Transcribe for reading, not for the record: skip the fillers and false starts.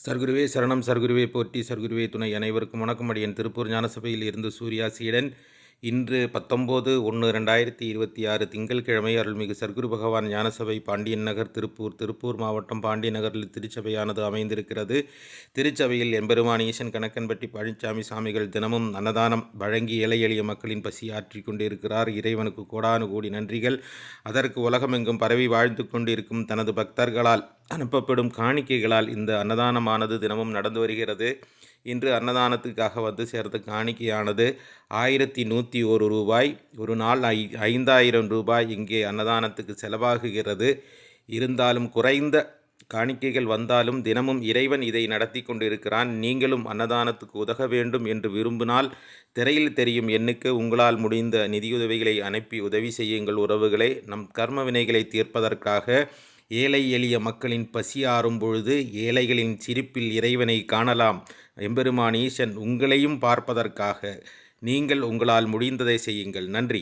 சர்க்குருவே சரணம், சர்க்குருவே போற்றி, சர்க்குருவே துணை. அனைவருக்கும் வணக்கம். அடியேன் திருப்பூர் ஞானசபையில் இருந்து சூர்யா சீடன். இன்று 19/1/2026 திங்கட்கிழமை அருள்மிகு சர்க்குரு பகவான் ஞானசபை பாண்டியன் நகர் திருப்பூர் மாவட்டம் பாண்டிய நகரில் திருச்சபையானது அமைந்திருக்கிறது. திருச்சபையில் எம்பெருமான் ஈசன் கணக்கன்பட்டி பழனிசாமி சாமிகள் தினமும் அன்னதானம் வழங்கி ஏழை எளிய மக்களின் பசி ஆற்றி கொண்டிருக்கிறார். இறைவனுக்கு கோடானு கோடி நன்றிகள். அதற்கு உலகமெங்கும் பரவி வாழ்ந்து கொண்டிருக்கும் தனது பக்தர்களால் அனுப்பப்படும் காணிக்கைகளால் இந்த அன்னதானமானது தினமும் நடந்து வருகிறது. இன்று அன்னதானத்துக்காக வந்து சேர்ந்த காணிக்கையானது 1101 ரூபாய். ஒரு நாள் 5000 ரூபாய் இங்கே அன்னதானத்துக்கு செலவாகுகிறது. இருந்தாலும் குறைந்த காணிக்கைகள் வந்தாலும் தினமும் இறைவன் இதை நடத்தி கொண்டிருக்கிறான். நீங்களும் அன்னதானத்துக்கு உதவ வேண்டும் என்று விரும்பினால் திரையில் தெரியும் எண்ணுக்கு உங்களால் முடிந்த நிதியுதவிகளை அனுப்பி உதவி செய்யுங்கள் உறவுகளே. நம் கர்ம வினைகளை தீர்ப்பதற்காக ஏழை எளிய மக்களின் பசி ஆறும் பொழுது ஏழைகளின் சிரிப்பில் இறைவனை காணலாம். எம்பெருமான் ஈசன் உங்களையும் பார்ப்பதற்காக நீங்கள் உங்களால் முடிந்ததை செய்யுங்கள். நன்றி.